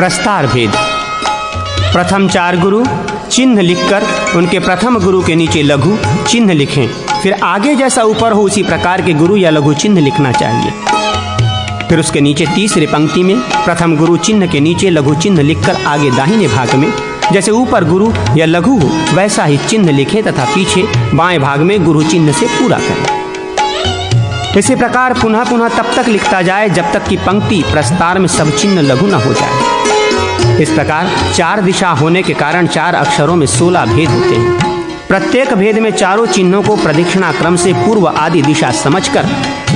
प्रस्तार भेद। प्रथम 4 गुरु चिन्ह लिखकर उनके प्रथम गुरु के नीचे लघु चिन्ह लिखें। फिर आगे जैसा ऊपर हो उसी प्रकार के गुरु या लघु चिन्ह लिखना चाहिए। फिर उसके नीचे तीसरी पंक्ति में प्रथम गुरु चिन्ह के नीचे लघु चिन्ह लिखकर आगे दाहिने भाग में जैसे ऊपर गुरु या लघु हो वैसा ही चिन्ह लिखें तथा पीछे बाएं भाग में गुरु चिन्ह से पूरा करें। इसी प्रकार पुनः पुनः तब तक लिखता जाए जब तक कि पंक्ति प्रस्तार में सब चिन्ह लघु न हो जाए। इस प्रकार 4 दिशा होने के कारण 4 अक्षरों में 16 भेद होते हैं। प्रत्येक भेद में चारों चिन्हों को प्रदक्षिणा क्रम से पूर्व आदि दिशा समझकर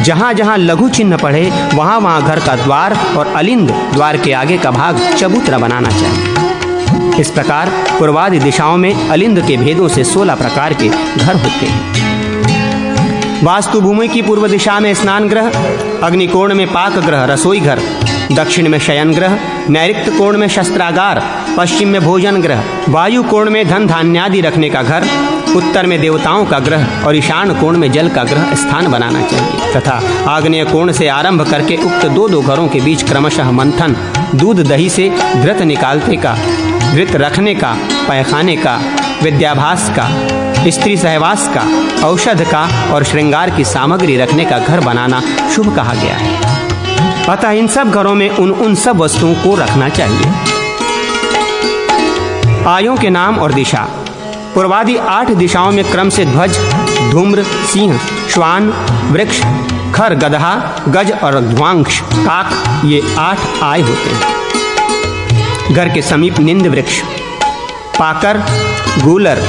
जहाँ जहाँ लघु चिन्ह पड़े वहाँ वहाँ घर का द्वार और अलिंद द्वार के आगे का भाग चबूतरा बनाना चाहिए। इस प्रकार पूर्वादि दिशाओं में अलिंद के भेदों से 16 प्रकार के घर होते हैं। वास्तु भूमि की पूर्व दिशा में स्नान ग्रह, अग्निकोण में पाक ग्रह रसोई घर, दक्षिण में शयन ग्रह, नैऋत्य कोण में शस्त्रागार, पश्चिम में भोजन ग्रह, वायु कोण में धन धान्यादि रखने का घर, उत्तर में देवताओं का ग्रह और ईशान कोण में जल का ग्रह स्थान बनाना चाहिए तथा आग्नेय कोण से आरंभ करके उक्त 2 घरों के बीच क्रमशः मंथन, दूध दही से घृत निकालने का, घृत रखने का, पैखाने का, विद्याभास का, स्त्री सहवास का, औषध का और श्रृंगार की सामग्री रखने का घर बनाना शुभ कहा गया है। अतः इन सब घरों में उन सब वस्तुओं को रखना चाहिए। आयों के नाम और दिशा। पूर्वादि 8 दिशाओं में क्रम से ध्वज, धूम्र, सिंह, श्वान, वृक्ष, खर, गदहा, गज और ध्वांश, काक ये 8 आय होते हैं। घर के समीप निंद वृक्ष, पाकर, गूलर,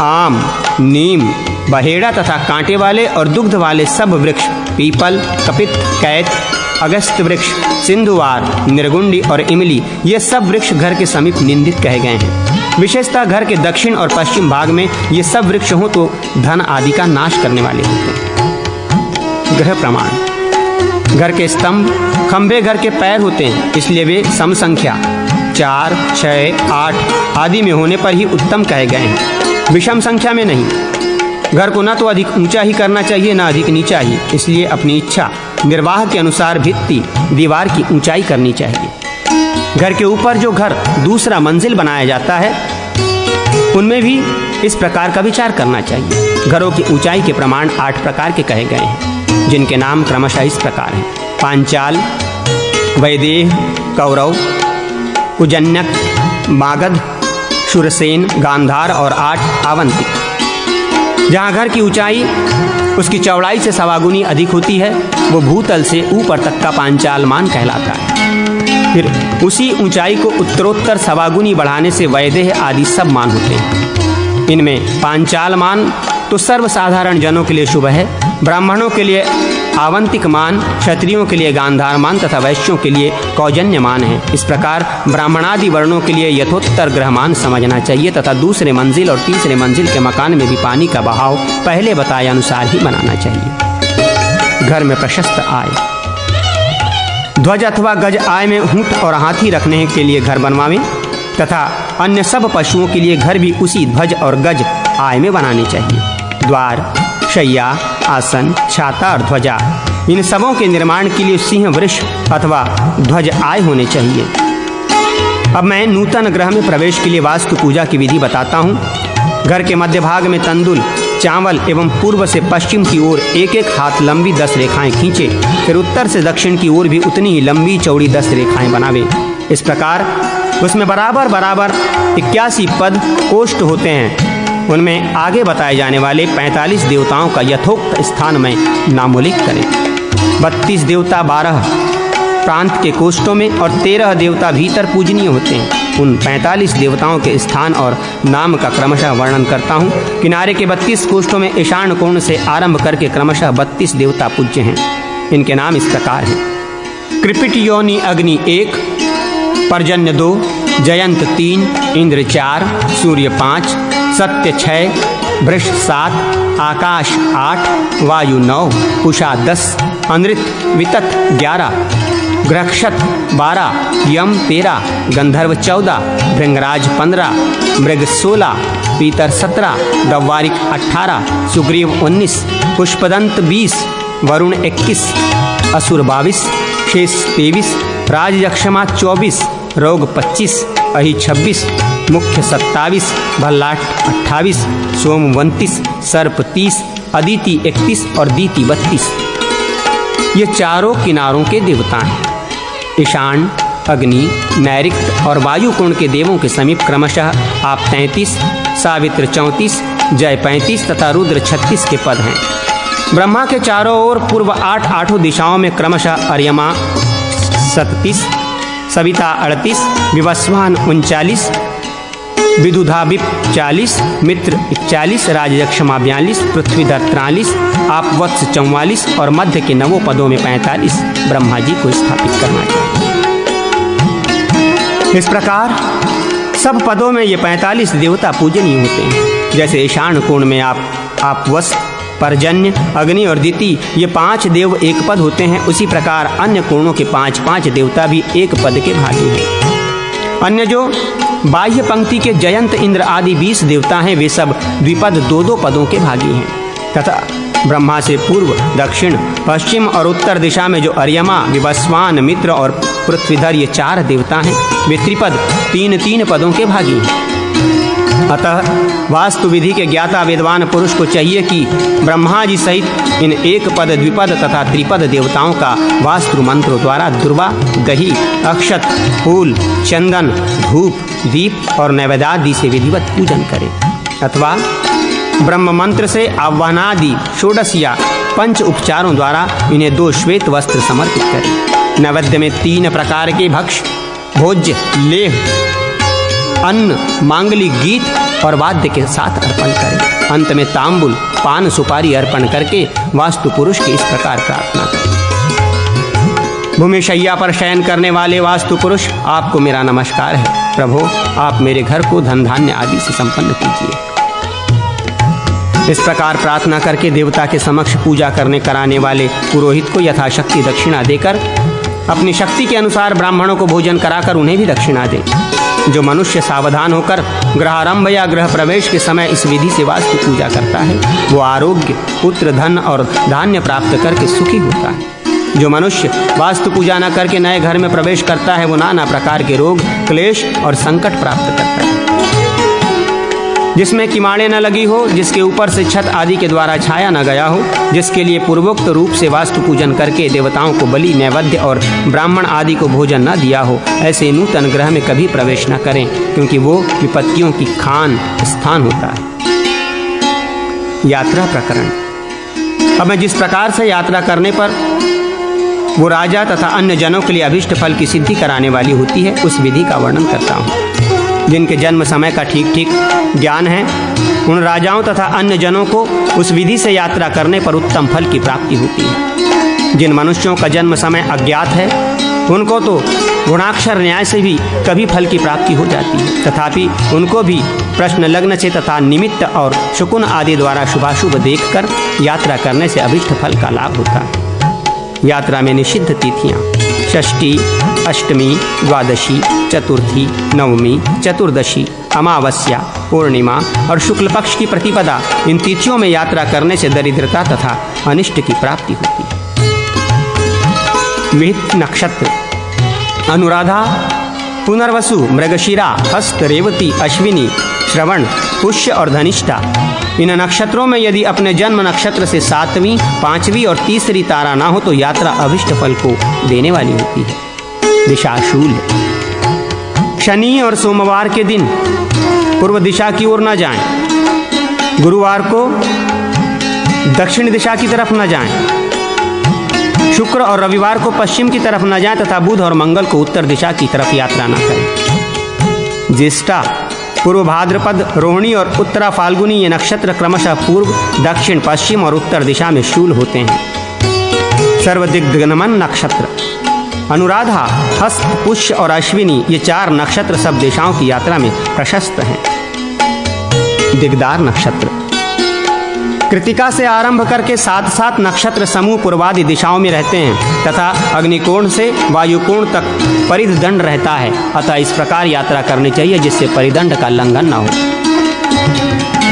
आम, नीम, बहेड़ा तथा कांटे वाले और दुग्ध वाले सब वृक्ष, पीपल, कपित, कैत, अगस्त वृक्ष, सिंधुवार, निर्गुंडी और इमली ये सब वृक्ष घर के समीप निंदित कहे गए हैं। विशेषतः घर के दक्षिण और पश्चिम भाग में ये सब वृक्ष हों तो धन आदि का नाश करने वाले होते हैं। ग्रह प्रमाण। घर के स्तंभ, खंभे घर के पैर होते हैं, इसलिए वे सम संख्या 4, 6, 8 आदि में होने पर ही उत्तम कहे गए हैं, विषम संख्या में नहीं। घर को न तो अधिक ऊंचा ही करना चाहिए न अधिक नीचा ही, इसलिए अपनी इच्छा निर्वाह के अनुसार भित्ति दीवार की ऊंचाई करनी चाहिए। घर के ऊपर जो घर दूसरा मंजिल बनाया जाता है उनमें भी इस प्रकार का विचार करना चाहिए। घरों की ऊंचाई के प्रमाण 8 प्रकार के कहे गए हैं, जिनके नाम क्रमशः इस प्रकार हैं: पांचाल, वैदेह, कौरव, उजन्यक, मागध, शूरसेन, गांधार और 8 आवंतिक। जहाँ घर की ऊंचाई उसकी चौड़ाई से सवागुनी अधिक होती है वो भूतल से ऊपर तक का पांचाल मान कहलाता है। फिर उसी ऊंचाई को उत्तरोत्तर सवागुनी बढ़ाने से वैदेह आदि सब मान होते हैं। इनमें पांचाल मान तो सर्वसाधारण जनों के लिए शुभ है, ब्राह्मणों के लिए आवंतिक मान, क्षत्रियों के लिए गांधार मान तथा वैश्यों के लिए कौजन्य मान है। इस प्रकार ब्राह्मणादि वर्णों के लिए यथोत्तर ग्रहमान समझना चाहिए तथा दूसरे मंजिल और तीसरे मंजिल के मकान में भी पानी का बहाव पहले बताए अनुसार ही बनाना चाहिए। घर में प्रशस्त आय। ध्वज अथवा गज आय में ऊंट और हाथी रखने के लिए घर बनवावें तथा अन्य सब पशुओं के लिए घर भी उसी ध्वज और गज आय में बनाने चाहिए। द्वार, शैया, आसन, छाता और ध्वजा इन सबों के निर्माण के लिए सिंह वृष अथवा ध्वज आय होने चाहिए। अब मैं नूतन ग्रह में प्रवेश के लिए वास्तु पूजा की विधि बताता हूँ। घर के मध्य भाग में तंदुल, चावल एवं पूर्व से पश्चिम की ओर 1-1 हाथ लंबी 10 रेखाएं खींचे। फिर उत्तर से दक्षिण की ओर भी उतनी ही लंबी चौड़ी 10 रेखाएं बनावे। इस प्रकार उसमें बराबर बराबर 81 पद कोष्ठ होते हैं। उनमें आगे बताए जाने वाले 45 देवताओं का यथोक्त स्थान में नामोल्लेख करें। 32 देवता 12 प्रांत के कोष्ठों में और 13 देवता भीतर पूजनीय होते हैं। उन 45 देवताओं के स्थान और नाम का क्रमशः वर्णन करता हूँ। किनारे के 32 कोष्ठों में ईशान कोण से आरंभ करके क्रमशः 32 देवता पूज्य हैं। इनके नाम इस प्रकार हैं: कृपिट योनि अग्नि 1, पर्जन्य 2, जयंत 3, इंद्र 4, सूर्य 5, सत्य 6, वृष 7, आकाश 8, वायु 9, उषा 10, अनृत वितत 11, ग्रक्षत 12, यम 13, गंधर्व 14, भृंगराज 15, मृग 16, पीतर 17, दव्वारिक 18, सुग्रीव 19, पुष्पदंत 20, वरुण 21, असुर 22, शेष 23, राजयक्षमा 24, रोग 25, अहि 26, मुख्य 27, भल्लाट 28, सोम 29, सर्प 30, अदिति 31 और दीति 32। ये चारों किनारों के देवता हैं। ईशान, अग्नि, नैऋत्य और वायु कोण के देवों के समीप क्रमशः आप 33, सावित्र 34, जय 35 तथा रुद्र 36 के पद हैं। ब्रह्मा के चारों ओर पूर्व 8 दिशाओं में क्रमशः अर्यमा 37, सविता 38, विवस्वान 39, विदुधाविप 40, मित्र 41, राजयक्षमा 42, पृथ्वीधर 43, आपवत्स 44 और मध्य के 9 पदों में 45 ब्रह्मा जी को स्थापित करना चाहिए। इस प्रकार सब पदों में ये 45 देवता पूजनीय होते हैं। जैसे ईशान कोण में आपवस, पर्जन्य, अग्नि और दिति ये 5 देव एक पद होते हैं, उसी प्रकार अन्य कोणों के 5 देवता भी एक पद के भागी हैं। अन्य जो बाह्य पंक्ति के जयंत, इंद्र आदि 20 देवता हैं, वे सब द्विपद 2 पदों के भागी हैं। तथा ब्रह्मा से पूर्व, दक्षिण, पश्चिम और उत्तर दिशा में जो अर्यमा, विवस्वान, मित्र और पृथ्वीधर ये 4 देवता हैं, वे त्रिपद 3 पदों के भागी हैं। अतः वास्तु विधि के ज्ञाता विद्वान पुरुष को चाहिए कि ब्रह्मा जी सहित इन एक पद, द्विपद तथा त्रिपद देवताओं का वास्तु मंत्रों द्वारा दुर्वा, दही, अक्षत, फूल, चंदन, धूप, दीप और नैवेद्यादि से विधिवत पूजन करें, अथवा ब्रह्म मंत्र से आह्वानादि षोडश या 5 उपचारों द्वारा इन्हें 2 श्वेत वस्त्र समर्पित करें। नैवेद्य में 3 प्रकार के भक्ष, भोज्य, लेह, अन्न, मांगलिक गीत और वाद्य के साथ अर्पण करें। अंत में तांबुल, पान, सुपारी अर्पण करके वास्तु पुरुष की इस प्रकार प्रार्थना करें। भूमि शैया पर शयन करने वाले वास्तु पुरुष, आपको मेरा नमस्कार है। प्रभु, आप मेरे घर को धन धान्य आदि से संपन्न कीजिए। इस प्रकार प्रार्थना करके देवता के समक्ष पूजा करने कराने वाले पुरोहित को यथाशक्ति दक्षिणा देकर अपनी शक्ति के अनुसार ब्राह्मणों को भोजन कराकर उन्हें भी दक्षिणा दें। जो मनुष्य सावधान होकर गृहारंभ या गृह प्रवेश के समय इस विधि से वास्तु पूजा करता है, वो आरोग्य, पुत्र, धन और धान्य प्राप्त करके सुखी होता है। जो मनुष्य वास्तु पूजा न करके नए घर में प्रवेश करता है, वो नाना प्रकार के रोग, क्लेश और संकट प्राप्त करता है। जिसमें किमाड़े न लगी हो, जिसके ऊपर से छत आदि के द्वारा छाया न गया हो, जिसके लिए पूर्वोक्त रूप से वास्तु पूजन करके देवताओं को बलि, नैवेद्य और ब्राह्मण आदि को भोजन न दिया हो, ऐसे नूतन ग्रह में कभी प्रवेश न करें, क्योंकि वो विपत्तियों की खान स्थान होता है। यात्रा प्रकरण। अब मैं जिस प्रकार से यात्रा करने पर वो राजा तथा अन्य जनों के लिए अभिष्ट फल की सिद्धि कराने वाली होती है, उस विधि का वर्णन करता हूँ। जिनके जन्म समय का ठीक ठीक ज्ञान है, उन राजाओं तथा अन्य जनों को उस विधि से यात्रा करने पर उत्तम फल की प्राप्ति होती है। जिन मनुष्यों का जन्म समय अज्ञात है, उनको तो गुणाक्षर न्याय से भी कभी फल की प्राप्ति हो जाती है, तथापि उनको भी प्रश्न लग्न से तथा निमित्त और शकुन आदि द्वारा शुभाशुभ देखकर यात्रा करने से अभिष्ट फल का लाभ होता है। यात्रा में निषिद्ध तिथियाँ षष्ठी, अष्टमी, द्वादशी, चतुर्थी, नवमी, चतुर्दशी, अमावस्या, पूर्णिमा और शुक्ल पक्ष की प्रतिपदा, इन तिथियों में यात्रा करने से दरिद्रता तथा अनिष्ट की प्राप्ति होती है। विहित नक्षत्र अनुराधा, पुनर्वसु, मृगशिरा, हस्त, रेवती, अश्विनी, श्रवण, पुष्य और धनिष्ठा, इन नक्षत्रों में यदि अपने जन्म नक्षत्र से 7वीं, 5वीं और 3री तारा ना हो तो यात्रा अभिष्ट फल को देने वाली होती है। दिशाशूल, शनि और सोमवार के दिन पूर्व दिशा की ओर न जाएं, गुरुवार को दक्षिण दिशा की तरफ न जाएं, शुक्र और रविवार को पश्चिम की तरफ न जाएं तथा बुध और मंगल को उत्तर दिशा की तरफ यात्रा न करें। ज्येष्ठा, पूर्व भाद्रपद, रोहिणी और उत्तरा फाल्गुनी ये नक्षत्र क्रमशः पूर्व, दक्षिण, पश्चिम और उत्तर दिशा में शूल होते हैं। सर्वदिग्गमन नक्षत्र अनुराधा, हस्त, पुष्य और अश्विनी ये 4 नक्षत्र सब दिशाओं की यात्रा में प्रशस्त हैं। दिग्दार नक्षत्र कृतिका से आरंभ करके 7 नक्षत्र समूह पूर्वादि दिशाओं में रहते हैं तथा अग्निकोण से वायुकोण तक परिध दंड रहता है। अतः इस प्रकार यात्रा करनी चाहिए जिससे परिदंड का लंघन न हो।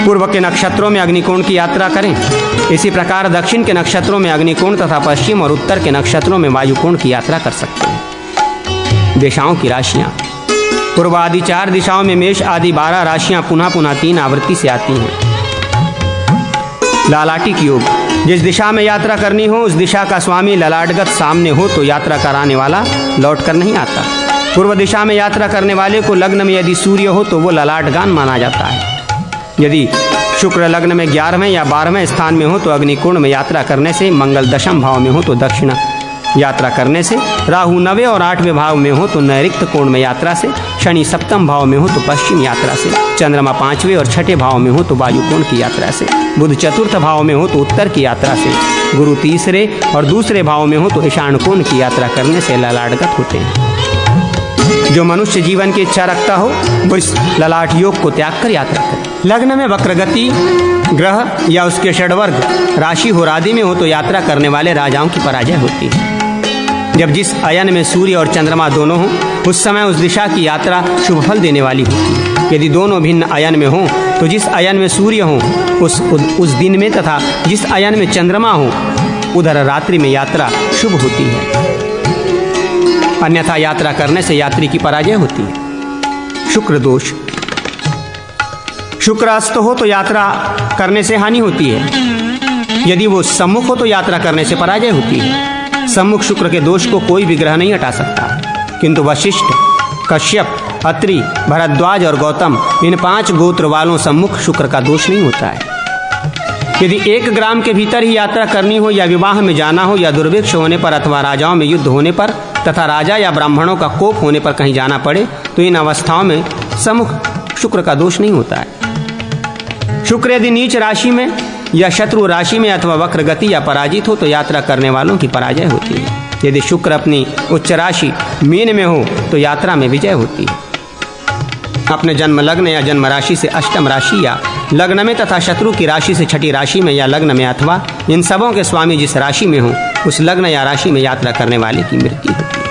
पूर्व के नक्षत्रों में अग्निकोण की यात्रा करें। इसी प्रकार दक्षिण के नक्षत्रों में अग्निकोण तथा पश्चिम और उत्तर के नक्षत्रों में वायुकोण की यात्रा कर सकते हैं। दिशाओं की राशियाँ पूर्वादि 4 दिशाओं में मेष आदि 12 राशियां पुनः पुनः 3 आवृत्ति से आती हैं। ललाटिक योग, जिस दिशा में यात्रा करनी हो उस दिशा का स्वामी ललाटगत सामने हो तो यात्रा कराने वाला लौट कर नहीं आता। पूर्व दिशा में यात्रा करने वाले को लग्न में यदि सूर्य हो तो वो ललाटगान माना जाता है। यदि शुक्र लग्न में 11वें या 12वें स्थान में हो तो अग्निकोण में यात्रा करने से, मंगल 10म भाव में हो तो दक्षिण यात्रा करने से, राहु 9वें और 8वें भाव में हो तो नैऋत्य कोण में यात्रा से, शनि 7म भाव में हो तो पश्चिम यात्रा से, चंद्रमा 5वें और 6ठे भाव में हो तो वायु कोण की यात्रा से, बुध 4th भाव में हो तो उत्तर की यात्रा से, गुरु 3रे और 2रे भाव में हो तो ईशान कोण की यात्रा करने से ललाटगत होते हैं। जो मनुष्य जीवन की इच्छा रखता हो वो इस ललाट योग को त्याग कर यात्रा करे। लग्न में वक्रगति ग्रह या उसके षड्वर्ग राशि हो आदि में हो तो यात्रा करने वाले राजाओं की पराजय होती है। जब जिस अयन में सूर्य और चंद्रमा दोनों हों उस समय उस दिशा की यात्रा शुभ फल देने वाली होती है। यदि दोनों भिन्न अयन में हों तो जिस अयन में सूर्य हो उस दिन में तथा जिस अयन में चंद्रमा हो उधर रात्रि में यात्रा शुभ होती है, अन्यथा यात्रा करने से यात्री की पराजय होती है। शुक्र दोष, शुक्र अस्त हो तो यात्रा करने से हानि होती है। यदि वो सम्मुख हो तो यात्रा करने से पराजय होती है। सम्मुख शुक्र के दोष को कोई भी ग्रह नहीं हटा सकता, किंतु वशिष्ठ, कश्यप, अत्रि, भरद्वाज और गौतम इन 5 गोत्र वालों सम्मुख शुक्र का दोष नहीं होता है। यदि 1 ग्राम के भीतर ही यात्रा करनी हो या विवाह में जाना हो या दुर्भिक्ष होने पर अथवा राजाओं में युद्ध होने पर तथा राजा या ब्राह्मणों का कोप होने पर कहीं जाना पड़े तो इन अवस्थाओं में सम्मुख शुक्र का दोष नहीं होता है। शुक्र यदि नीच राशि में या शत्रु राशि में अथवा वक्र गति या पराजित हो तो यात्रा करने वालों की पराजय होती है। यदि शुक्र अपनी उच्च राशि मीन में हो तो यात्रा में विजय होती है। अपने जन्म लग्न या जन्म राशि से अष्टम राशि या लग्न में तथा शत्रु की राशि से छठी राशि में या लग्न में अथवा इन सबों के स्वामी जिस राशि में हो उस लग्न या राशि में यात्रा करने वाले की मृत्यु होती है।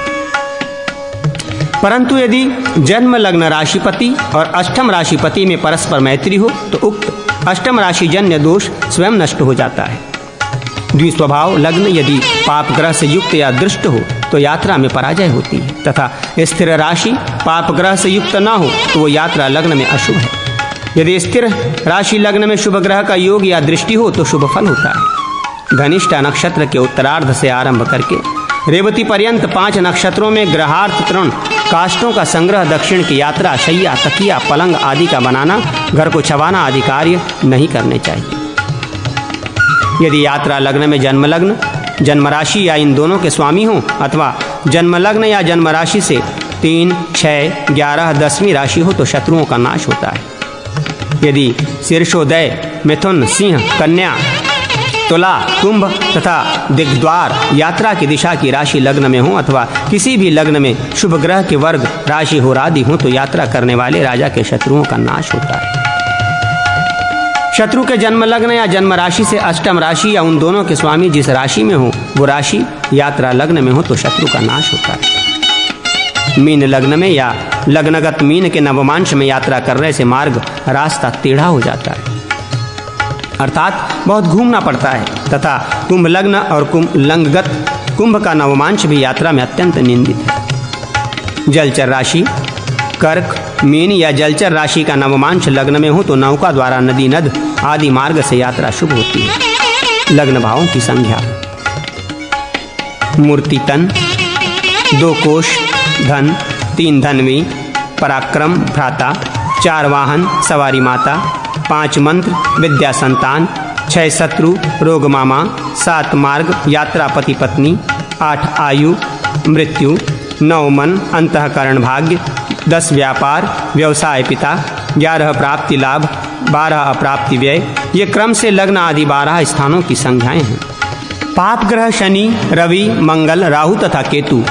परंतु यदि जन्म लग्न राशिपति और अष्टम राशिपति में परस्पर मैत्री हो तो उक्त अष्टम राशि जन्य दोष स्वयं नष्ट हो जाता है। द्विस्वभाव लग्न यदि पाप ग्रह से युक्त या दृष्ट हो तो यात्रा में पराजय होती है तथा स्थिर राशि पाप ग्रह से युक्त न हो तो वो यात्रा लग्न में अशुभ है। यदि स्थिर राशि लग्न में शुभ ग्रह का योग या दृष्टि हो तो शुभ फल होता है। धनिष्ठा नक्षत्र के उत्तरार्ध से आरंभ करके रेवती पर्यंत 5 नक्षत्रों में ग्रहार्थ तृण काष्ठों का संग्रह, दक्षिण की यात्रा, शैया, तकिया, पलंग आदि का बनाना, घर को छवाना आदि कार्य नहीं करने चाहिए। यदि यात्रा लग्न में जन्म लग्न, जन्म राशि या इन दोनों के स्वामी हो अथवा जन्म लग्न या जन्म राशि से 3, 6, 11, 10वीं राशि हो तो शत्रुओं का नाश होता है। यदि शीर्षोदय मिथुन, सिंह, कन्या, तुला, कुंभ तथा दिग्द्वार यात्रा की दिशा की राशि लग्न में हो अथवा किसी भी लग्न में शुभ ग्रह के वर्ग राशि हो आदि हो तो यात्रा करने वाले राजा के शत्रुओं का नाश होता है। शत्रु के जन्म लग्न या जन्म राशि से अष्टम राशि या उन दोनों के स्वामी जिस राशि में हो वो राशि यात्रा लग्न में हो तो शत्रु का नाश होता है। मीन लग्न में या लग्नगत मीन के नवमांश में यात्रा करने से मार्ग रास्ता टेढ़ा हो जाता है, अर्थात बहुत घूमना पड़ता है तथा कुंभ लग्न और लंगगत कुंभ का नवमांश भी यात्रा में अत्यंत निंदित है। जलचर राशि कर्क, मीन या जलचर राशि का नवमांश लग्न में हो तो नौका द्वारा नदी, नद आदि मार्ग से यात्रा शुभ होती है। लग्न भावों की संख्या: मूर्ति तन, 2 कोश धन, 3 धनवी, पराक्रम भ्राता, 4 वाहन सवारी माता, 5 मंत्र विद्या संतान, 6 शत्रु रोग मामा, 7 मार्ग यात्रा पति पत्नी, 8 आयु मृत्यु, 9 मन अंतःकरण भाग्य, 10 व्यापार व्यवसाय पिता, 11 प्राप्ति लाभ, 12 अप्राप्ति व्यय। ये क्रम से लग्न आदि 12 स्थानों की संख्याएं हैं। पाप ग्रह शनि, रवि, मंगल, राहु तथा केतु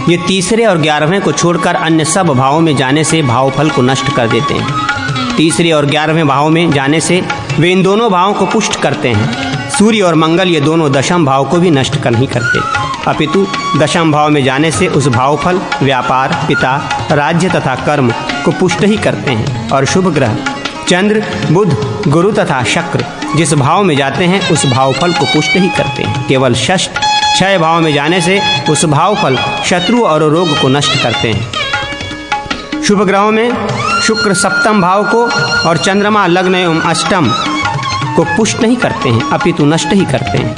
ये 3रे और 11वें को छोड़कर अन्य सब भावों में जाने से भावफल को नष्ट कर देते हैं। 3रे और 11वें भाव में जाने से वे इन दोनों भावों को पुष्ट करते हैं। सूर्य और मंगल ये दोनों दशम भाव को भी नष्ट कर नहीं करते, अपितु दशम भाव में जाने से उस भावफल, व्यापार, पिता, राज्य तथा कर्म को पुष्ट ही करते हैं। और शुभ ग्रह चंद्र, बुध, गुरु तथा शुक्र जिस भाव में जाते हैं उस भावफल को पुष्ट ही करते हैं। केवल षष्ठ, 6 भाव में जाने से उस भावफल, शत्रु और रोग को नष्ट करते हैं। शुभ ग्रहों में शुक्र सप्तम भाव को और चंद्रमा लग्न एवं अष्टम को पुष्ट नहीं करते हैं, अपितु नष्ट ही करते हैं।